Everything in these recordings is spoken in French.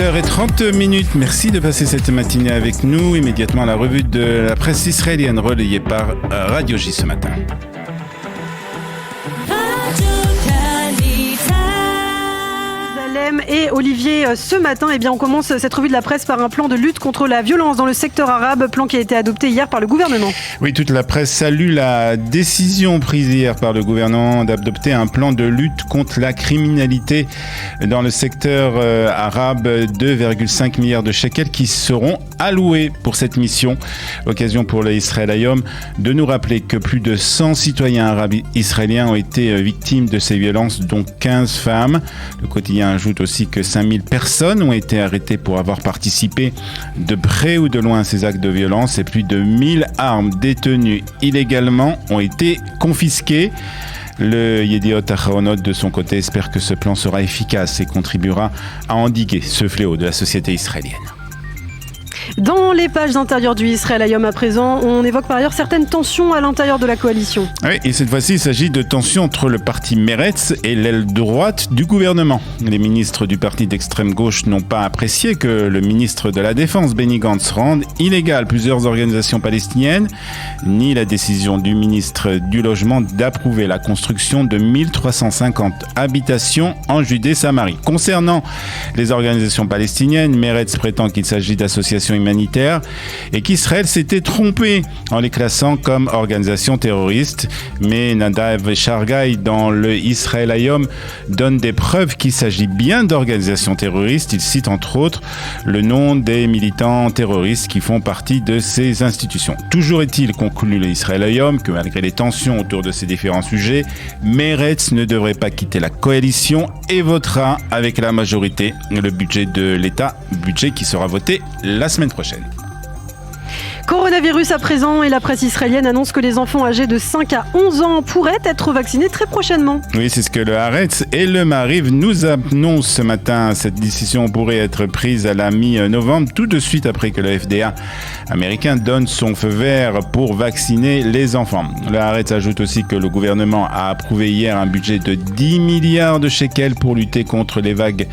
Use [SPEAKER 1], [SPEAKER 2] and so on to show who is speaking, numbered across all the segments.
[SPEAKER 1] 7h30. Merci de passer cette matinée avec nous. Immédiatement la revue de la presse israélienne relayée par Radio J ce matin.
[SPEAKER 2] Et Olivier, ce matin, on commence cette revue de la presse par un plan de lutte contre la violence dans le secteur arabe, plan qui a été adopté hier par le gouvernement.
[SPEAKER 1] Oui, toute la presse salue la décision prise hier par le gouvernement d'adopter un plan de lutte contre la criminalité dans le secteur arabe. 2,5 milliards de shekels qui seront alloués pour cette mission. Occasion pour le Israël Hayom de nous rappeler que plus de 100 citoyens arabes israéliens ont été victimes de ces violences, dont 15 femmes. Le quotidien ajoute aussi que 5000 personnes ont été arrêtées pour avoir participé de près ou de loin à ces actes de violence et plus de 1000 armes détenues illégalement ont été confisquées. Le Yediot Ahronot, de son côté, espère que ce plan sera efficace et contribuera à endiguer ce fléau de la société israélienne.
[SPEAKER 2] Dans les pages intérieures du Israël Hayom à présent, on évoque par ailleurs certaines tensions à l'intérieur de la coalition.
[SPEAKER 1] Oui, et cette fois-ci, il s'agit de tensions entre le parti Meretz et l'aile droite du gouvernement. Les ministres du parti d'extrême gauche n'ont pas apprécié que le ministre de la Défense, Benny Gantz, rende illégales plusieurs organisations palestiniennes, ni la décision du ministre du Logement d'approuver la construction de 1350 habitations en Judée-Samarie. Concernant les organisations palestiniennes, Meretz prétend qu'il s'agit d'associations humanitaire et qu'Israël s'était trompé en les classant comme organisations terroristes. Mais Nadav Shargai, dans le Israël Hayom, donne des preuves qu'il s'agit bien d'organisations terroristes. Il cite entre autres le nom des militants terroristes qui font partie de ces institutions. Toujours est-il, conclut le Israël Hayom, que malgré les tensions autour de ces différents sujets, Meretz ne devrait pas quitter la coalition et votera avec la majorité le budget de l'État, budget qui sera voté la semaine prochaine.
[SPEAKER 2] Coronavirus à présent, et la presse israélienne annonce que les enfants âgés de 5 à 11 ans pourraient être vaccinés très prochainement.
[SPEAKER 1] Oui, c'est ce que le Haaretz et le Maariv nous annoncent ce matin. Cette décision pourrait être prise à la mi-novembre, tout de suite après que le FDA américain donne son feu vert pour vacciner les enfants. Le Haaretz ajoute aussi que le gouvernement a approuvé hier un budget de 10 milliards de shekels pour lutter contre les vagues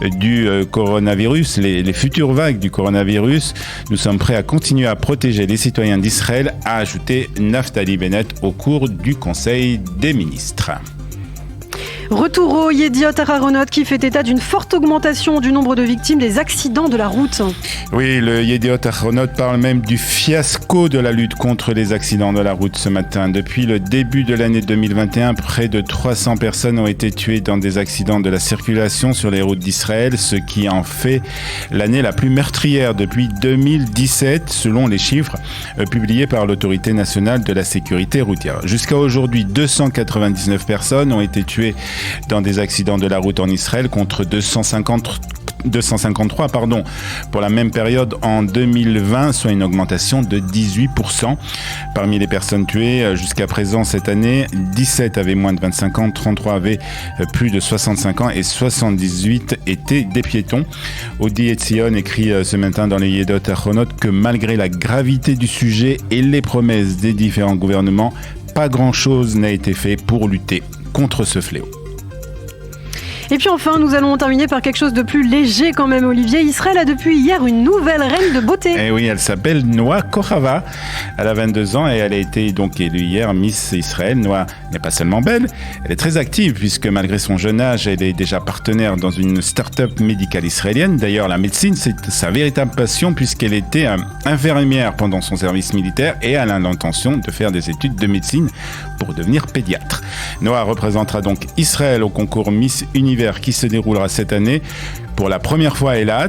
[SPEAKER 1] du coronavirus, les futures vagues du coronavirus. Nous sommes prêts à continuer à protéger les citoyens d'Israël, a ajouté Naftali Bennett au cours du Conseil des ministres.
[SPEAKER 2] Retour au Yediot Ahronot qui fait état d'une forte augmentation du nombre de victimes des accidents de la route.
[SPEAKER 1] Oui, le Yediot Ahronot parle même du fiasco de la lutte contre les accidents de la route ce matin. Depuis le début de l'année 2021, près de 300 personnes ont été tuées dans des accidents de la circulation sur les routes d'Israël, ce qui en fait l'année la plus meurtrière depuis 2017, selon les chiffres publiés par l'Autorité nationale de la sécurité routière. Jusqu'à aujourd'hui, 299 personnes ont été tuées dans des accidents de la route en Israël contre 253 pour la même période en 2020, soit une augmentation de 18%. Parmi les personnes tuées jusqu'à présent cette année, 17 avaient moins de 25 ans, 33 avaient plus de 65 ans et 78 étaient des piétons. Odi Etzion écrit ce matin dans les Yediot Ahronot que malgré la gravité du sujet et les promesses des différents gouvernements, pas grand-chose n'a été fait pour lutter contre ce fléau.
[SPEAKER 2] Et puis enfin, nous allons terminer par quelque chose de plus léger quand même, Olivier. Israël a depuis hier une nouvelle reine de beauté.
[SPEAKER 1] Et oui, elle s'appelle Noa Korava. Elle a 22 ans et elle a été donc élue hier Miss Israël. Noa n'est pas seulement belle, elle est très active puisque malgré son jeune âge, elle est déjà partenaire dans une start-up médicale israélienne. D'ailleurs, la médecine, c'est sa véritable passion puisqu'elle était infirmière pendant son service militaire et elle a l'intention de faire des études de médecine pour devenir pédiatre. Noa représentera donc Israël au concours Miss Univers qui se déroulera cette année pour la première fois à Eilat.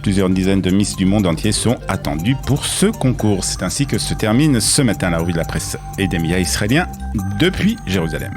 [SPEAKER 1] Plusieurs dizaines de Miss du monde entier sont attendues pour ce concours. C'est ainsi que se termine ce matin la revue de la presse et des médias israéliens depuis Jérusalem.